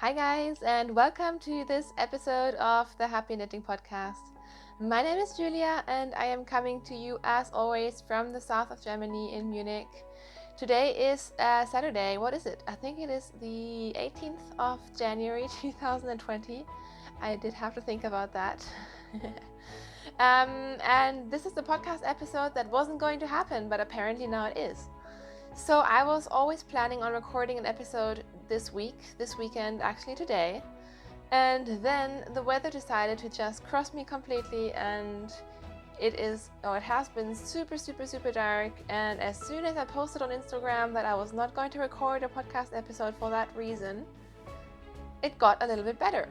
Hi guys, and welcome to this episode of the Happy Knitting Podcast. My name is Julia and I am coming to you as always from the south of Germany in Munich. Today is Saturday. What is it? I think it is the 18th of January 2020. I did have to think about that. And this is the podcast episode that wasn't going to happen, but apparently now it is. So I was always planning on recording an episode this weekend, actually today. And then the weather decided to just cross me completely, and it has been super dark. And as soon as I posted on Instagram that I was not going to record a podcast episode for that reason, it got a little bit better.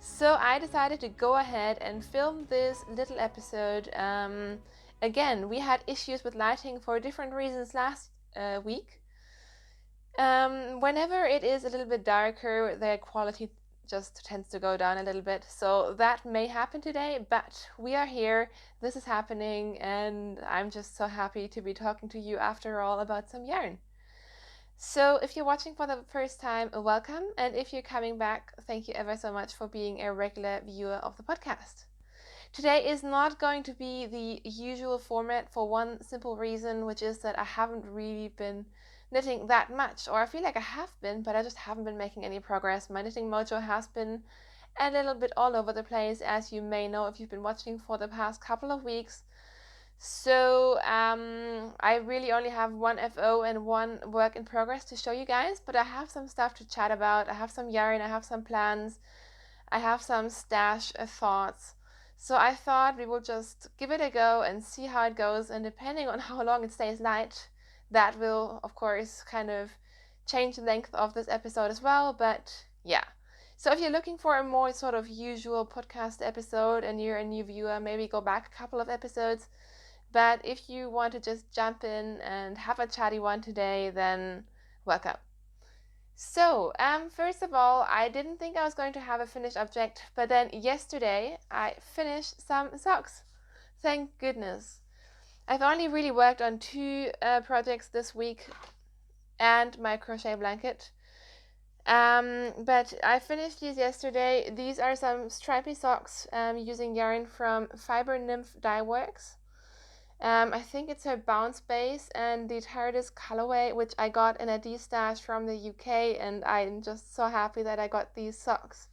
So I decided to go ahead and film this little episode. Again, we had issues with lighting for different reasons last week. Whenever it is a little bit darker, the quality just tends to go down a little bit. So that may happen today, but we are here, this is happening, and I'm just so happy to be talking to you after all about some yarn. So if you're watching for the first time, welcome, and if you're coming back, thank you ever so much for being a regular viewer of the podcast. Today is not going to be the usual format for one simple reason, which is that I haven't really been knitting that much, or I feel like I have been, but I just haven't been making any progress. My knitting mojo has been a little bit all over the place, as you may know if you've been watching for the past couple of weeks. So I really only have one FO and one work in progress to show you guys, but I have some stuff to chat about. I have some yarn, I have some plans, I have some stash thoughts. So I thought we will just give it a go and see how it goes, and depending on how long it stays light, that will of course kind of change the length of this episode as well. But yeah, so if you're looking for a more sort of usual podcast episode and you're a new viewer, maybe go back a couple of episodes. But if you want to just jump in and have a chatty one today, then welcome. So, first of all, I didn't think I was going to have a finished object, but then yesterday I finished some socks. Thank goodness. I've only really worked on two projects this week and my crochet blanket. But I finished these yesterday. These are some stripy socks using yarn from Fiber Nymph Dye Works. I think it's her Bounce Base and the TARDIS colorway, which I got in a D-stash from the UK, and I'm just so happy that I got these socks.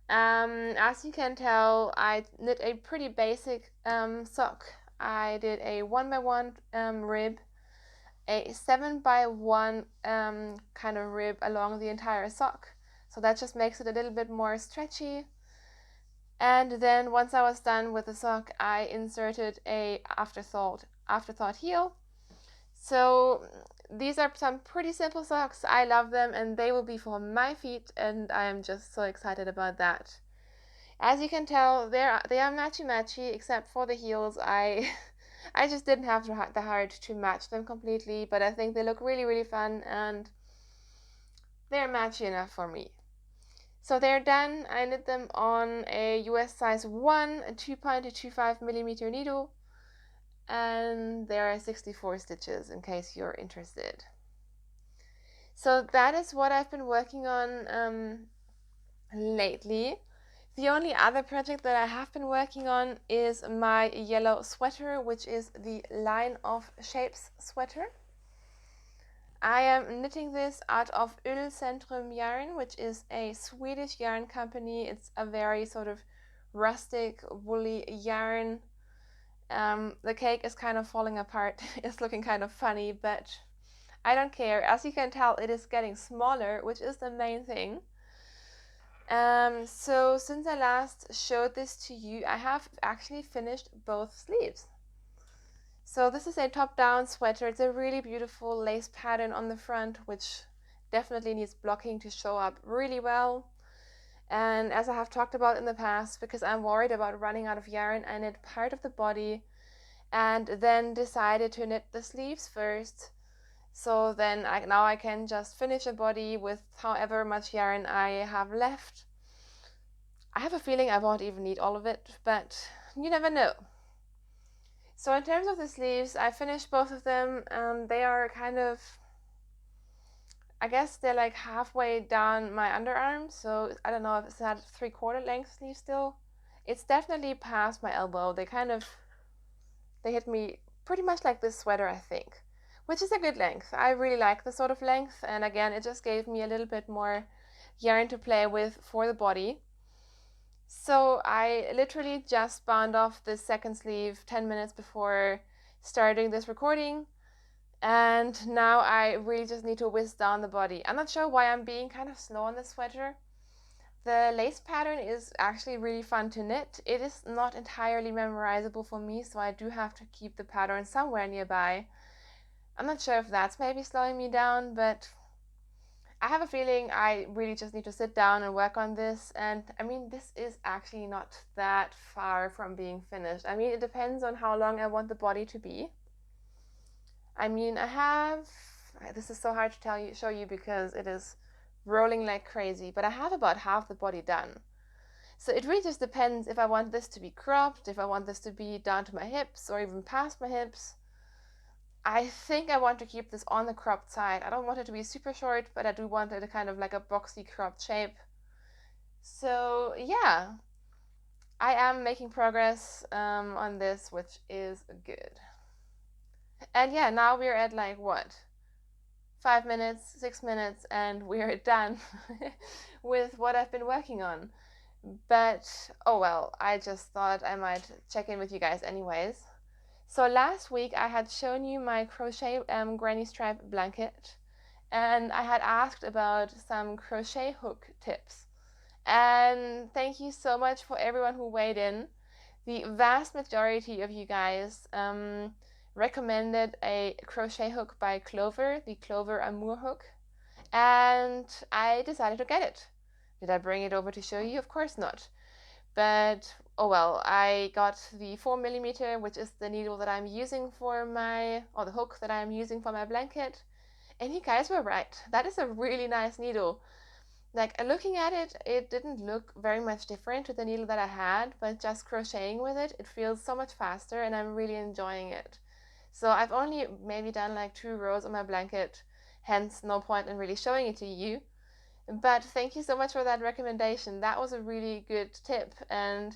As you can tell, I knit a pretty basic sock. I did a 1x1 rib, a 7x1 kind of rib along the entire sock, so that just makes it a little bit more stretchy. And then once I was done with the sock, I inserted a afterthought heel. So these are some pretty simple socks. I love them, and they will be for my feet, and I am just so excited about that. As you can tell, they are matchy except for the heels. I just didn't have the heart to match them completely, but I think they look really fun, and they're matchy enough for me. So they're done. I knit them on a US size 1, a 2.25 millimeter needle, and there are 64 stitches in case you're interested. So that is what I've been working on lately. The only other project that I have been working on is my yellow sweater, which is the Line of Shapes sweater. I am knitting this out of Ölcentrum yarn, which is a Swedish yarn company. It's a very sort of rustic, woolly yarn. The cake is kind of falling apart. It's looking kind of funny, but I don't care. As you can tell, it is getting smaller, which is the main thing. So since I last showed this to you, I have actually finished both sleeves. So this is a top-down sweater. It's a really beautiful lace pattern on the front, which definitely needs blocking to show up really well. And as I have talked about in the past, because I'm worried about running out of yarn, I knit part of the body and then decided to knit the sleeves first. So then now I can just finish a body with however much yarn I have left. I have a feeling I won't even need all of it, but you never know. So in terms of the sleeves, I finished both of them. They are kind of I guess they're like halfway down my underarm, so I don't know if it's that 3/4 length sleeve still. It's definitely past my elbow. They hit me pretty much like this sweater, I think, which is a good length. I really like this sort of length, and again, it just gave me a little bit more yarn to play with for the body. So I literally just bound off the second sleeve 10 minutes before starting this recording, and now I really just need to whisk down the body. I'm not sure why I'm being kind of slow on this sweater. The lace pattern is actually really fun to knit. It is not entirely memorizable for me, so I do have to keep the pattern somewhere nearby. I'm not sure if that's maybe slowing me down, but I have a feeling I really just need to sit down and work on this. And I mean, this is actually not that far from being finished. I mean, it depends on how long I want the body to be. I mean, this is so hard to show you because it is rolling like crazy, but I have about half the body done. So it really just depends if I want this to be cropped, if I want this to be down to my hips or even past my hips. I think I want to keep this on the cropped side. I don't want it to be super short, but I do want it to kind of like a boxy cropped shape. So yeah, I am making progress on this, which is good. And yeah, now we're at like what? 5 minutes, 6 minutes, and we're done with what I've been working on. But oh well, I just thought I might check in with you guys anyways. So last week I had shown you my crochet granny stripe blanket, and I had asked about some crochet hook tips. And thank you so much for everyone who weighed in. The vast majority of you guys recommended a crochet hook by Clover, the Clover Amour hook, and I decided to get it. Did I bring it over to show you? Of course not. But oh well, I got the 4mm, which is the needle that I'm using for or the hook that I'm using for my blanket. And you guys were right. That is a really nice needle. Like looking at it, it didn't look very much different to the needle that I had, but just crocheting with it, it feels so much faster and I'm really enjoying it. So I've only maybe done like 2 rows on my blanket, hence no point in really showing it to you. But thank you so much for that recommendation. That was a really good tip. And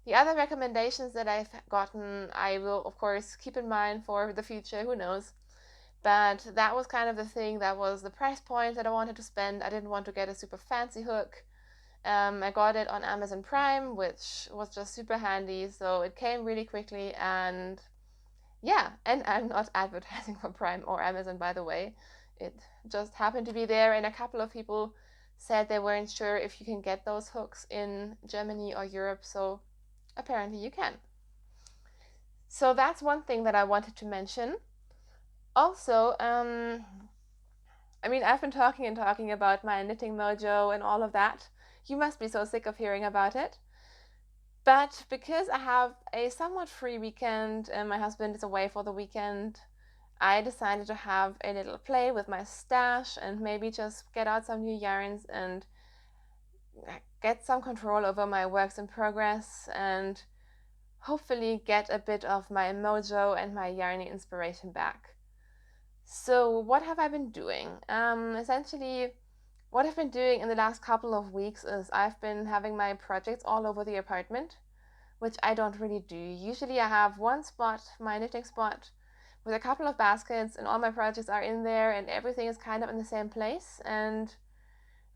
the other recommendations that I've gotten, I will of course keep in mind for the future, who knows. But that was kind of the thing, that was the price point that I wanted to spend. I didn't want to get a super fancy hook. I got it on Amazon Prime, which was just super handy. So it came really quickly, and yeah, and I'm not advertising for Prime or Amazon, by the way. It just happened to be there, and a couple of people said they weren't sure if you can get those hooks in Germany or Europe, so apparently you can. So that's one thing that I wanted to mention. Also, I mean, I've been talking and talking about my knitting mojo and all of that. You must be so sick of hearing about it. But because I have a somewhat free weekend and my husband is away for the weekend, I decided to have a little play with my stash and maybe just get out some new yarns and get some control over my works in progress and hopefully get a bit of my mojo and my yarny inspiration back. So what have I been doing? Essentially, what I've been doing in the last couple of weeks is I've been having my projects all over the apartment, which I don't really do. Usually I have one spot, my knitting spot, with a couple of baskets, and all my projects are in there and everything is kind of in the same place. And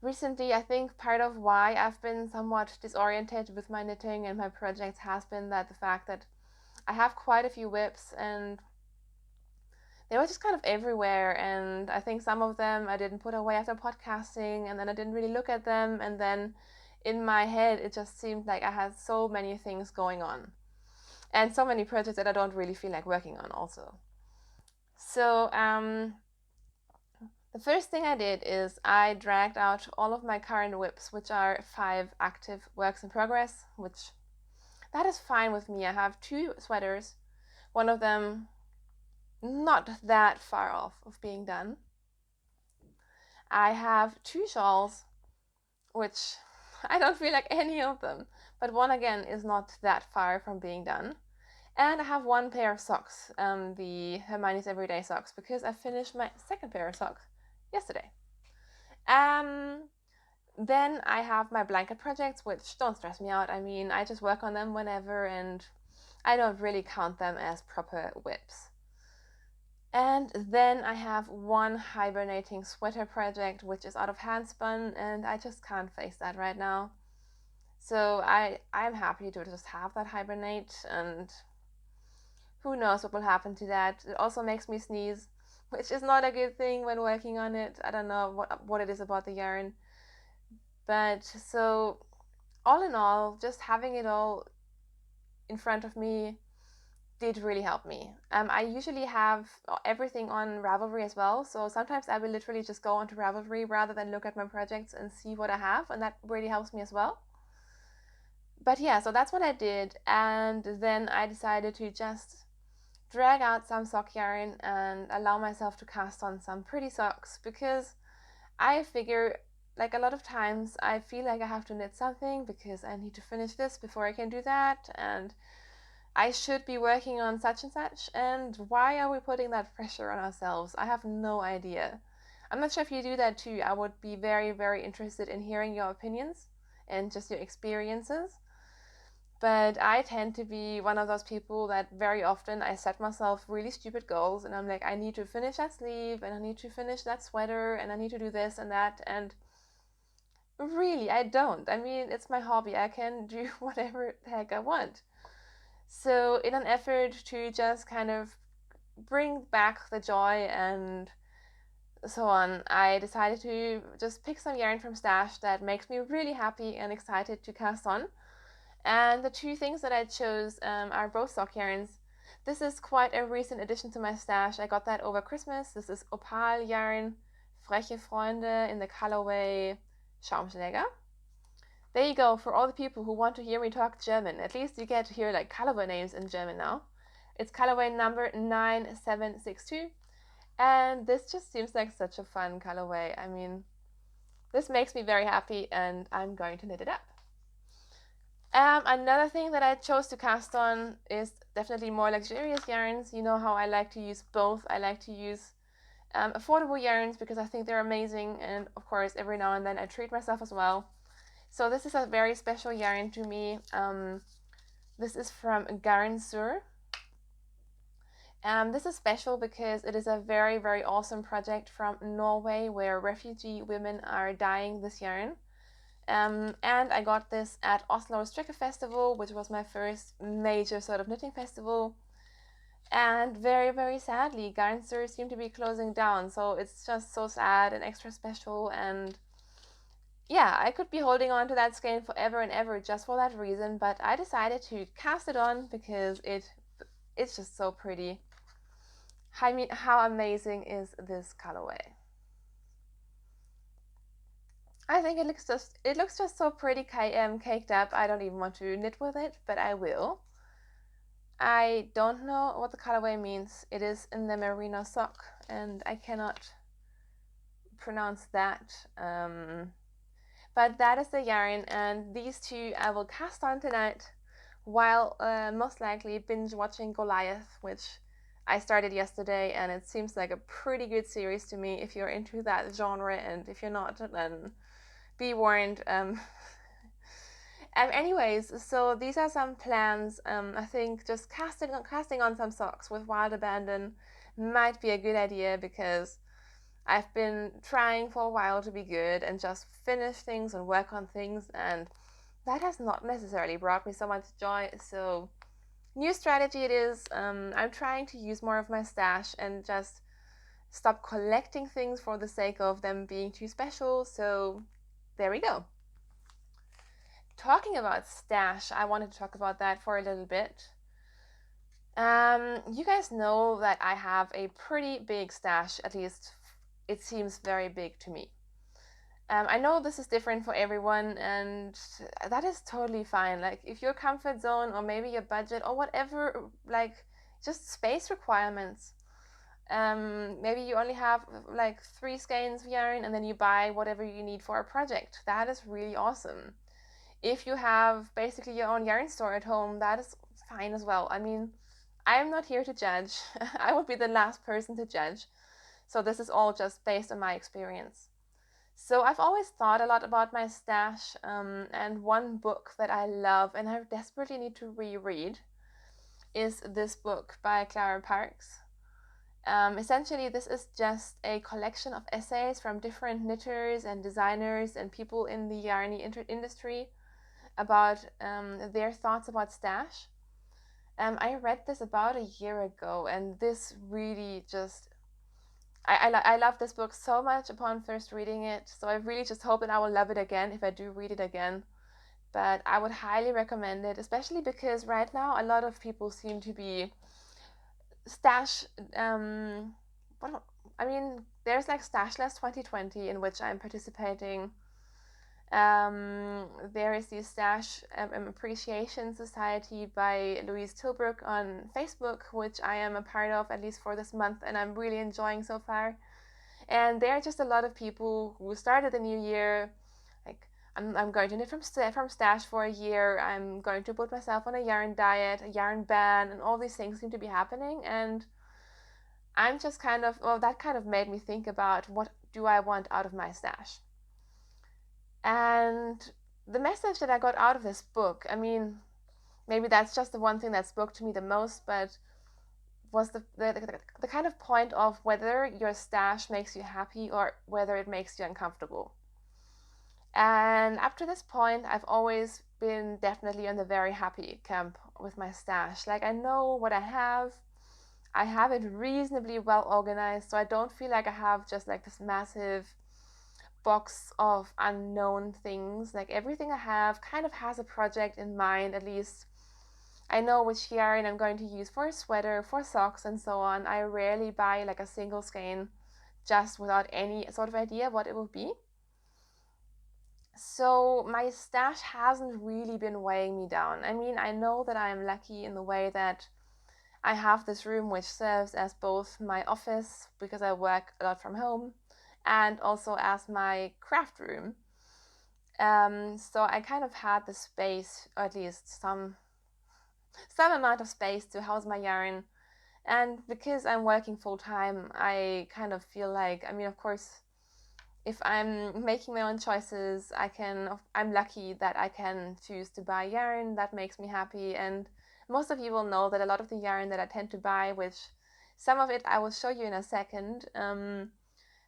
recently, I think part of why I've been somewhat disoriented with my knitting and my projects has been that the fact that I have quite a few whips and they were just kind of everywhere, and I think some of them I didn't put away after podcasting, and then I didn't really look at them, and then in my head it just seemed like I had so many things going on and so many projects that I don't really feel like working on also. So the first thing I did is I dragged out all of my current whips, which are 5 active works in progress, which that is fine with me. I have 2 sweaters, one of them not that far off of being done. I have 2 shawls, which I don't feel like any of them, but one again is not that far from being done. And I have 1 pair of socks, the Hermione's Everyday socks, because I finished my second pair of socks yesterday. Then I have my blanket projects, which don't stress me out. I mean, I just work on them whenever, and I don't really count them as proper whips. And then I have one hibernating sweater project, which is out of handspun, and I just can't face that right now. So I'm happy to just have that hibernate, and who knows what will happen to that. It also makes me sneeze, which is not a good thing when working on it. I don't know what it is about the yarn. But so all in all, just having it all in front of me did really help me. I usually have everything on Ravelry as well, so sometimes I will literally just go onto Ravelry rather than look at my projects and see what I have, and that really helps me as well. But yeah, so that's what I did, and then I decided to just drag out some sock yarn and allow myself to cast on some pretty socks, because I figure, like, a lot of times I feel like I have to knit something because I need to finish this before I can do that, and I should be working on such and such, and why are we putting that pressure on ourselves? I have no idea. I'm not sure if you do that too. I would be very, very interested in hearing your opinions and just your experiences. But I tend to be one of those people that very often I set myself really stupid goals, and I'm like, I need to finish that sleeve, and I need to finish that sweater, and I need to do this and that, and really, I don't. I mean, it's my hobby. I can do whatever the heck I want. So, in an effort to just kind of bring back the joy and so on, I decided to just pick some yarn from Stash that makes me really happy and excited to cast on. And the two things that I chose are both sock yarns. This is quite a recent addition to my stash. I got that over Christmas. This is Opal yarn, Freche Freunde in the colorway Schaumschläger. There you go, for all the people who want to hear me talk German. At least you get to hear like colorway names in German now. It's colorway number 9762. And this just seems like such a fun colorway. I mean, this makes me very happy, and I'm going to knit it up. Another thing that I chose to cast on is definitely more luxurious yarns. You know how I like to use both. I like to use affordable yarns because I think they're amazing, and of course every now and then I treat myself as well. So this is a very special yarn to me. This is from Garn Sur. This is special because it is a very, very awesome project from Norway where refugee women are dyeing this yarn. And I got this at Oslo Stricker Festival, which was my first major sort of knitting festival. And very, very sadly, Garn Sur seemed to be closing down, so it's just so sad and extra special. And yeah, I could be holding on to that skein forever and ever just for that reason, but I decided to cast it on because it's just so pretty. I mean, how amazing is this colorway? I think it looks just so pretty caked up. I don't even want to knit with it, but I will. I don't know what the colorway means. It is in the merino sock, and I cannot pronounce that. But that is the yarn, and these two I will cast on tonight while most likely binge watching Goliath, which I started yesterday, and it seems like a pretty good series to me if you're into that genre, and if you're not, then be warned. Anyways, so these are some plans. I think just casting on some socks with Wild Abandon might be a good idea because I've been trying for a while to be good and just finish things and work on things, and that has not necessarily brought me so much joy. So new strategy it is. I'm trying to use more of my stash and just stop collecting things for the sake of them being too special. So there we go. Talking about stash, I wanted to talk about that for a little bit. You guys know that I have a pretty big stash, at least it seems very big to me. I know this is different for everyone, and that is totally fine. Like, if your comfort zone or maybe your budget or whatever, like, just space requirements. Maybe you only have like 3 skeins of yarn and then you buy whatever you need for a project. That is really awesome. If you have basically your own yarn store at home, that is fine as well. I mean, I'm not here to judge. I would be the last person to judge. So this is all just based on my experience. So I've always thought a lot about my stash, and one book that I love and I desperately need to reread is this book by Clara Parks. Essentially, this is just a collection of essays from different knitters and designers and people in the yarny industry about their thoughts about stash. I read this about a year ago, and this really just I love this book so much upon first reading it. So I really just hope that I will love it again if I do read it again. But I would highly recommend it, especially because right now a lot of people seem to be stash. What I mean, there's like Stashless 2020 in which I'm participating. There is the Stash Appreciation Society by Louise Tilbrook on Facebook, which I am a part of at least for this month, and I'm really enjoying so far. And there are just a lot of people who started the new year, like I'm going to knit from stash for a year. I'm going to put myself on a yarn diet, a yarn ban, and all these things seem to be happening. And I'm just kind of, well, that kind of made me think about what do I want out of my stash. And the message that I got out of this book, I mean, maybe that's just the one thing that spoke to me the most, but was the kind of point of whether your stash makes you happy or whether it makes you uncomfortable. And up to this point, I've always been definitely on the very happy camp with my stash. Like, I know what I have it reasonably well organized, so I don't feel like I have just like this massive box of unknown things. Like, everything I have kind of has a project in mind, at least. I know which yarn I'm going to use for a sweater, for socks, and so on. I rarely buy like a single skein just without any sort of idea what it will be. So my stash hasn't really been weighing me down. I mean, I know that I am lucky in the way that I have this room which serves as both my office because I work a lot from home and also as my craft room. So I kind of had the space, or at least some amount of space to house my yarn. And because I'm working full time, I kind of feel like, I mean, of course, if I'm making my own choices, I'm lucky that I can choose to buy yarn that makes me happy. And most of you will know that a lot of the yarn that I tend to buy, which some of it I will show you in a second,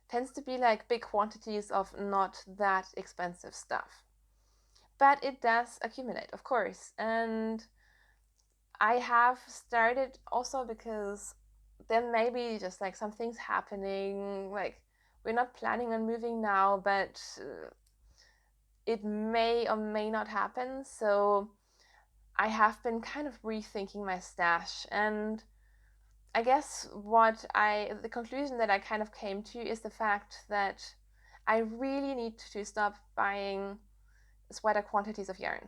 tends to be like big quantities of not that expensive stuff. But it does accumulate, of course. And I have started also because there may be just like some things happening, like we're not planning on moving now, but it may or may not happen. So I have been kind of rethinking my stash, and I guess the conclusion that I kind of came to is the fact that I really need to stop buying sweater quantities of yarn.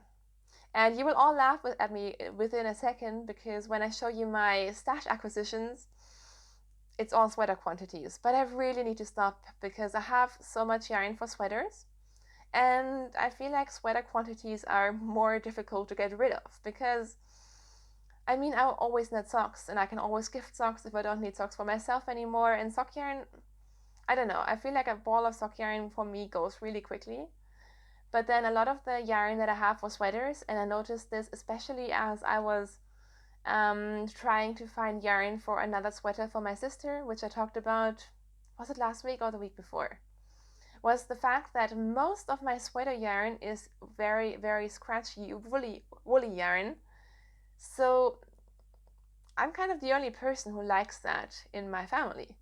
And you will all laugh at me within a second, because when I show you my stash acquisitions, it's all sweater quantities. But I really need to stop because I have so much yarn for sweaters. And I feel like sweater quantities are more difficult to get rid of because, I mean, I'll always knit socks and I can always gift socks if I don't need socks for myself anymore. And sock yarn, I don't know, I feel like a ball of sock yarn for me goes really quickly. But then a lot of the yarn that I have for sweaters, and I noticed this especially as I was trying to find yarn for another sweater for my sister, which I talked about, was it last week or the week before, was the fact that most of my sweater yarn is very, very scratchy, woolly yarn. So I'm kind of the only person who likes that in my family.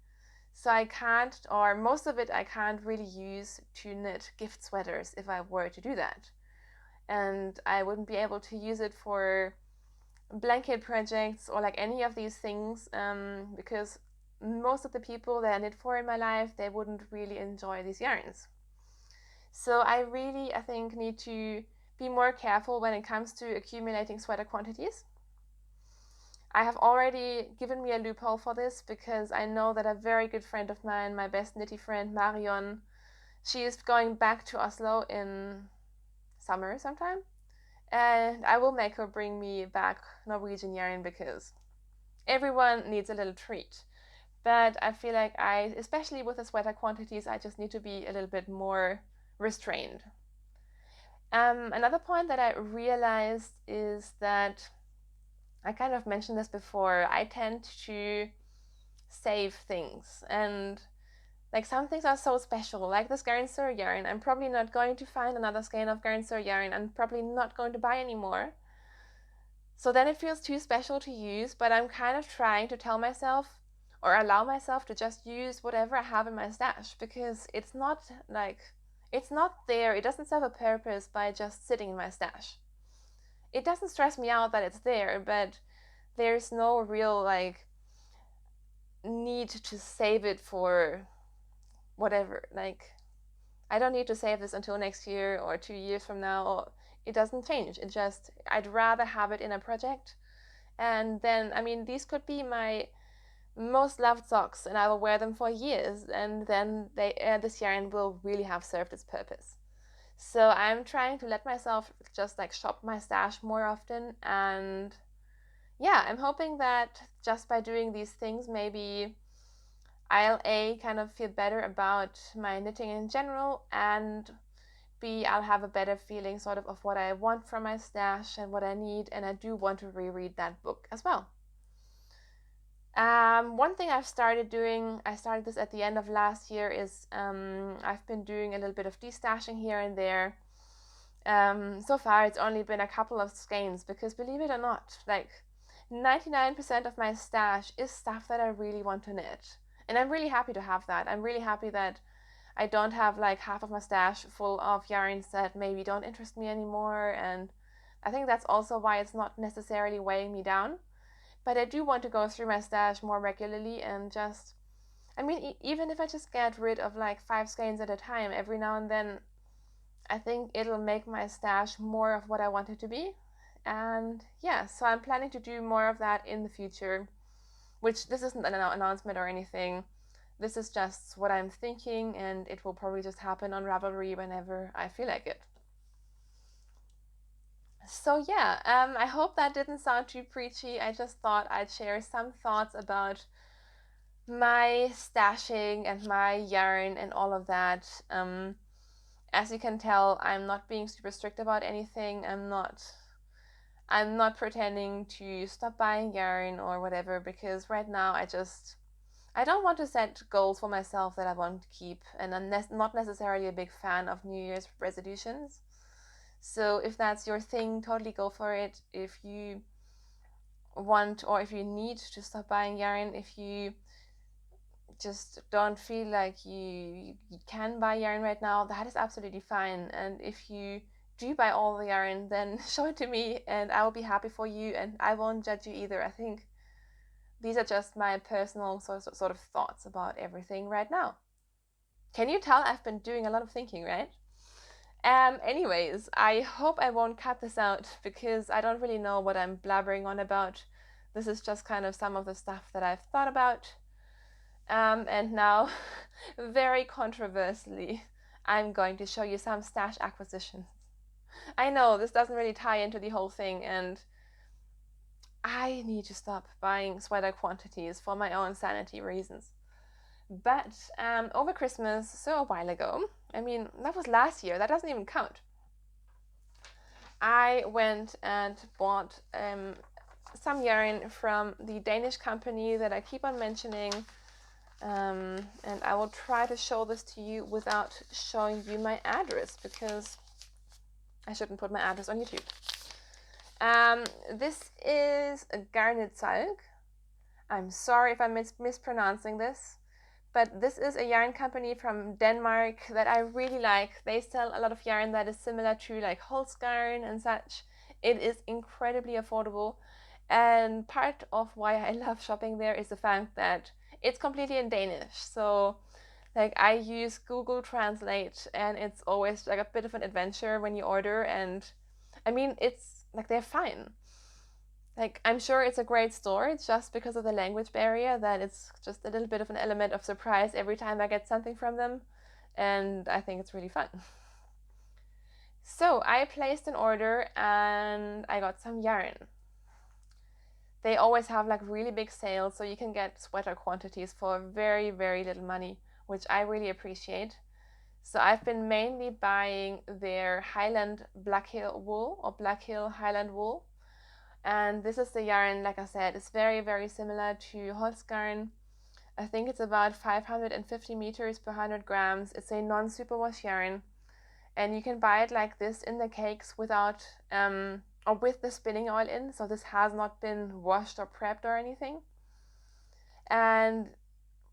So I can't, or most of it I can't really use to knit gift sweaters if I were to do that. And I wouldn't be able to use it for blanket projects or like any of these things, because most of the people that I knit for in my life, they wouldn't really enjoy these yarns. So I think, need to be more careful when it comes to accumulating sweater quantities. I have already given me a loophole for this because I know that a very good friend of mine, my best knitty friend Marion, she is going back to Oslo in summer sometime, and I will make her bring me back Norwegian yarn because everyone needs a little treat. But I feel like especially with the sweater quantities, I just need to be a little bit more restrained. Another point that I realized is that I kind of mentioned this before. I tend to save things, and like some things are so special, like this Garnsur yarn. I'm probably not going to find another skein of Garnsur yarn. I'm probably not going to buy anymore. So then it feels too special to use, but I'm kind of trying to tell myself or allow myself to just use whatever I have in my stash, because it's not there. It doesn't serve a purpose by just sitting in my stash. It doesn't stress me out that it's there, but there's no real like need to save it for whatever. Like, I don't need to save this until next year or 2 years from now. It doesn't change. I'd rather have it in a project. And then, I mean, these could be my most loved socks, and I will wear them for years. And then this yarn will really have served its purpose. So I'm trying to let myself just like shop my stash more often. And yeah, I'm hoping that just by doing these things, maybe I'll kind of feel better about my knitting in general, and B, I'll have a better feeling sort of what I want from my stash and what I need, and I do want to reread that book as well. One thing I've started doing, I started this at the end of last year, is I've been doing a little bit of destashing here and there. So far it's only been a couple of skeins, because believe it or not, like 99% of my stash is stuff that I really want to knit. And I'm really happy to have that. I'm really happy that I don't have like half of my stash full of yarns that maybe don't interest me anymore. And I think that's also why it's not necessarily weighing me down. But I do want to go through my stash more regularly and just, I mean, even if I just get rid of like 5 skeins at a time every now and then, I think it'll make my stash more of what I want it to be. And yeah, so I'm planning to do more of that in the future, which this isn't an announcement or anything. This is just what I'm thinking, and it will probably just happen on Ravelry whenever I feel like it. So yeah, I hope that didn't sound too preachy. I just thought I'd share some thoughts about my stashing and my yarn and all of that. As you can tell, I'm not being super strict about anything. I'm not pretending to stop buying yarn or whatever, because right now I don't want to set goals for myself that I want to keep, and I'm not necessarily a big fan of New Year's resolutions. So if that's your thing, totally go for it. If you want or if you need to stop buying yarn, if you just don't feel like you can buy yarn right now, that is absolutely fine. And if you do buy all the yarn, then show it to me and I will be happy for you, and I won't judge you either. I think these are just my personal sort of thoughts about everything right now. Can you tell I've been doing a lot of thinking, right? Anyways, I hope I won't cut this out, because I don't really know what I'm blabbering on about. This is just kind of some of the stuff that I've thought about. And now, very controversially, I'm going to show you some stash acquisitions. I know this doesn't really tie into the whole thing, and I need to stop buying sweater quantities for my own sanity reasons. But over Christmas, so a while ago, I mean, that was last year, that doesn't even count, I went and bought some yarn from the Danish company that I keep on mentioning. And I will try to show this to you without showing you my address, because I shouldn't put my address on YouTube. This is Garnitsalg. I'm sorry if I'm mispronouncing this, but this is a yarn company from Denmark that I really like. They sell a lot of yarn that is similar to like Holzgarn and such. It is incredibly affordable, and part of why I love shopping there is the fact that it's completely in Danish. So like I use Google Translate, and it's always like a bit of an adventure when you order. And I mean, it's like they're fine. Like, I'm sure it's a great store. It's just because of the language barrier that it's just a little bit of an element of surprise every time I get something from them. And I think it's really fun. So I placed an order and I got some yarn. They always have like really big sales, so you can get sweater quantities for very, very little money, which I really appreciate. So I've been mainly buying their Highland Black Hill wool or Black Hill Highland wool. And this is the yarn, like I said, it's very, very similar to Holzgarn. I think it's about 550 meters per 100 grams. It's a non-superwash yarn. And you can buy it like this in the cakes without, or with the spinning oil in. So this has not been washed or prepped or anything. And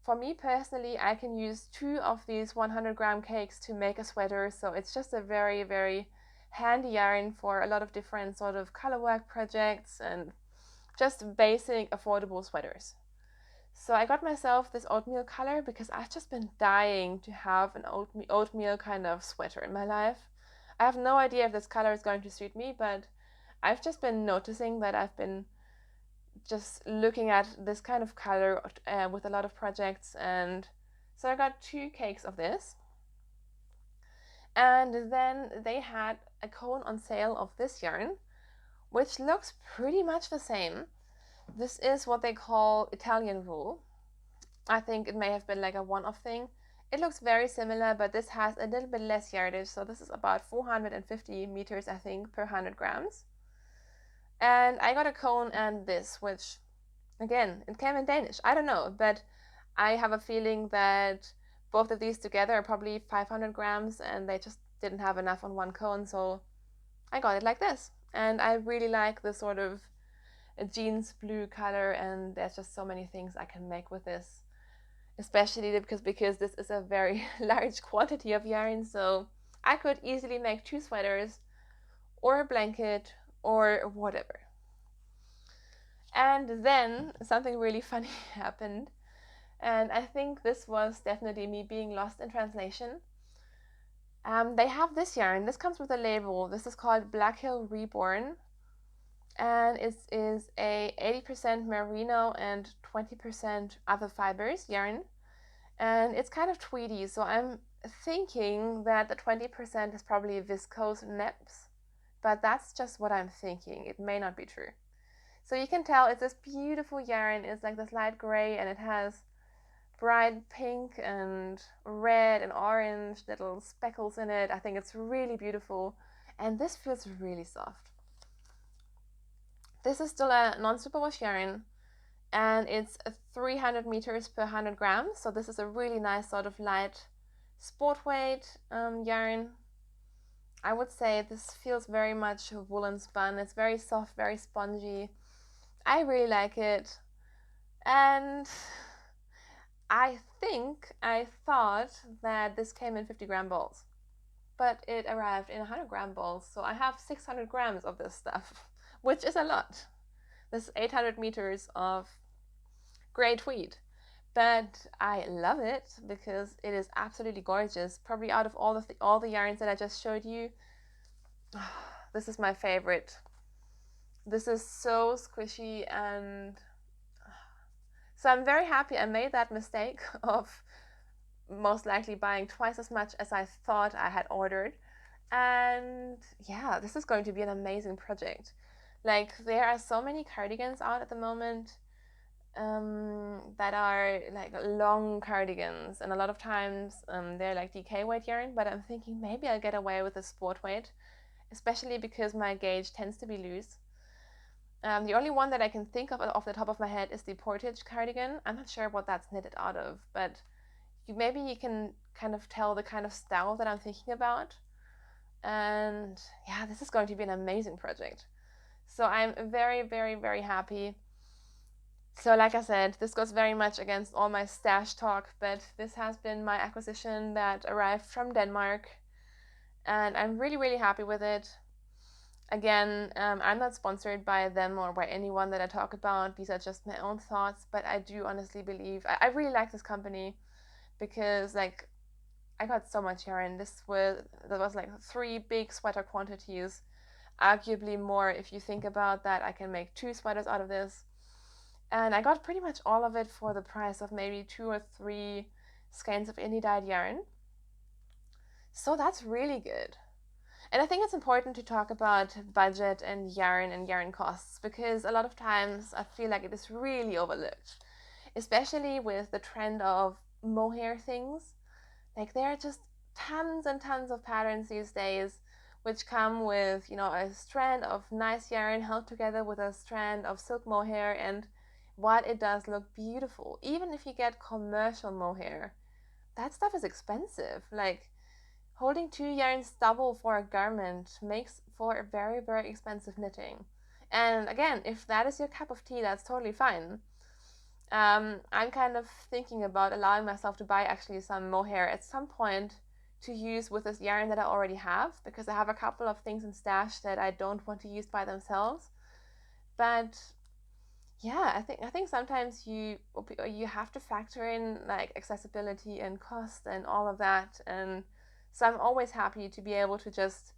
for me personally, I can use 2 of these 100-gram cakes to make a sweater. So it's just a very, very handy yarn for a lot of different sort of colorwork projects and just basic affordable sweaters. So I got myself this oatmeal color because I've just been dying to have an oatmeal kind of sweater in my life. I have no idea if this color is going to suit me, but I've just been noticing that I've been just looking at this kind of color with a lot of projects, and so I got 2 cakes of this. And then they had a cone on sale of this yarn, which looks pretty much the same. This is what they call Italian wool. I think it may have been like a one-off thing. It looks very similar, but this has a little bit less yardage. So this is about 450 meters, I think, per 100 grams. And I got a cone and this, which, again, it came in Danish. I don't know, but I have a feeling that both of these together are probably 500 grams, and they just didn't have enough on one cone. So I got it like this. And I really like the sort of a jeans blue color, and there's just so many things I can make with this, especially because this is a very large quantity of yarn. So I could easily make 2 sweaters or a blanket or whatever. And then something really funny happened, and I think this was definitely me being lost in translation. They have this yarn. This comes with a label. This is called Black Hill Reborn, and it is a 80% merino and 20% other fibers yarn, and it's kind of tweedy, so I'm thinking that the 20% is probably viscose neps, but that's just what I'm thinking. It may not be true. So you can tell it's this beautiful yarn. It's like this light gray, and it has bright pink and red and orange little speckles in it. I think it's really beautiful, and this feels really soft. This is still a non-superwash yarn, and it's 300 meters per 100 grams. So this is a really nice sort of light sport weight yarn. I would say this feels very much woolen spun. It's very soft, very spongy. I really like it. And I thought that this came in 50-gram balls, but it arrived in 100-gram balls. So I have 600 grams of this stuff, which is a lot. This is 800 meters of gray tweed, but I love it because it is absolutely gorgeous. Probably out of all the yarns that I just showed you, this is my favorite. This is so squishy, and so I'm very happy I made that mistake of most likely buying twice as much as I thought I had ordered. And yeah, this is going to be an amazing project. Like, there are so many cardigans out at the moment that are like long cardigans, and a lot of times they're like DK weight yarn, but I'm thinking maybe I'll get away with a sport weight, especially because my gauge tends to be loose. The only one that I can think of off the top of my head is the Portage cardigan. I'm not sure what that's knitted out of, but maybe you can kind of tell the kind of style that I'm thinking about. And yeah, this is going to be an amazing project. So I'm very, very, very happy. So like I said, this goes very much against all my stash talk, but this has been my acquisition that arrived from Denmark, and I'm really, really happy with it. Again, I'm not sponsored by them or by anyone that I talk about. These are just my own thoughts, but I do honestly believe, I really like this company because like I got so much yarn. There was like 3 big sweater quantities, arguably more if you think about that. I can make 2 sweaters out of this, and I got pretty much all of it for the price of maybe 2 or 3 skeins of indie dyed yarn. So that's really good. And I think it's important to talk about budget and yarn costs, because a lot of times I feel like it is really overlooked, especially with the trend of mohair things. Like there are just tons and tons of patterns these days which come with, a strand of nice yarn held together with a strand of silk mohair, and while it does look beautiful, even if you get commercial mohair, that stuff is expensive. Like holding two yarns double for a garment makes for a very, very expensive knitting. And again, if that is your cup of tea, that's totally fine. I'm kind of thinking about allowing myself to buy actually some mohair at some point to use with this yarn that I already have, because I have a couple of things in stash that I don't want to use by themselves. But yeah, I think sometimes you have to factor in like accessibility and cost and all of that. And so I'm always happy to be able to just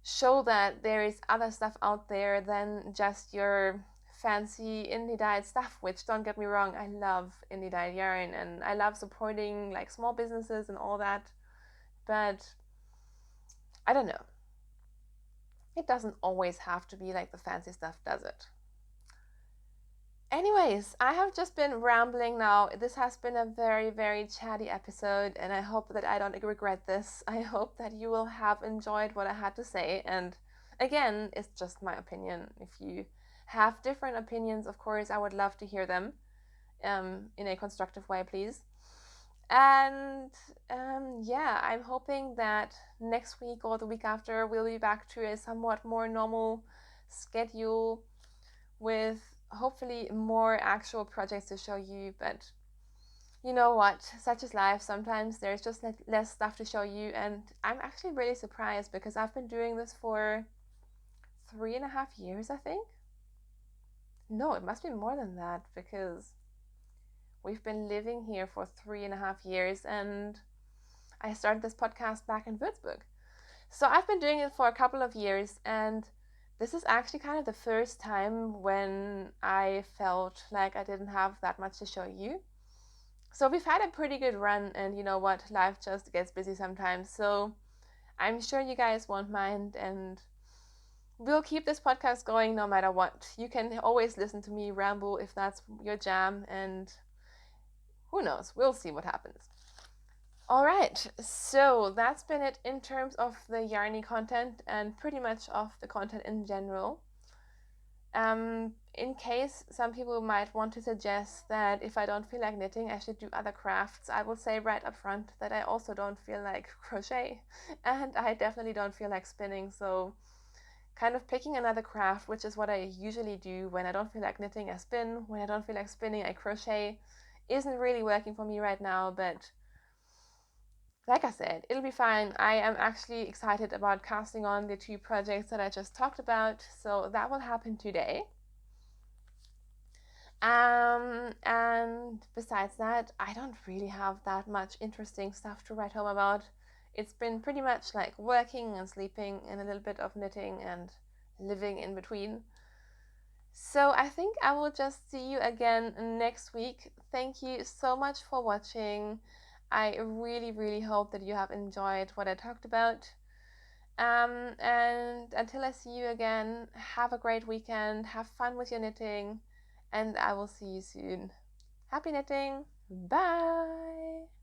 show that there is other stuff out there than just your fancy indie dyed stuff, which, don't get me wrong, I love indie dyed yarn and I love supporting like small businesses and all that. But I don't know. It doesn't always have to be like the fancy stuff, does it? Anyways, I have just been rambling now. This has been a very, very chatty episode, and I hope that I don't regret this. I hope that you will have enjoyed what I had to say. And again, it's just my opinion. If you have different opinions, of course, I would love to hear them in a constructive way, please. And yeah, I'm hoping that next week or the week after we'll be back to a somewhat more normal schedule with hopefully more actual projects to show you. But you know what, such is life. Sometimes there's just less stuff to show you, and I'm actually really surprised because I've been doing this for 3.5 years, I think. No, it must be more than that, because we've been living here for 3.5 years, and I started this podcast back in Würzburg. So I've been doing it for a couple of years, and this is actually kind of the first time when I felt like I didn't have that much to show you. So we've had a pretty good run, and you know what? Life just gets busy sometimes. So I'm sure you guys won't mind, and we'll keep this podcast going no matter what. You can always listen to me ramble if that's your jam, and who knows? We'll see what happens. All right, so that's been it in terms of the yarny content and pretty much of the content in general. In case some people might want to suggest that if I don't feel like knitting, I should do other crafts, I will say right up front that I also don't feel like crochet, and I definitely don't feel like spinning. So kind of picking another craft, which is what I usually do when I don't feel like knitting, I spin. When I don't feel like spinning, I crochet. Isn't really working for me right now, but like I said, it'll be fine. I am actually excited about casting on the two projects that I just talked about, so that will happen today. And besides that, I don't really have that much interesting stuff to write home about. It's been pretty much like working and sleeping and a little bit of knitting and living in between. So I think I will just see you again next week. Thank you so much for watching. I really, really hope that you have enjoyed what I talked about. And until I see you again, have a great weekend, have fun with your knitting, and I will see you soon. Happy knitting! Bye!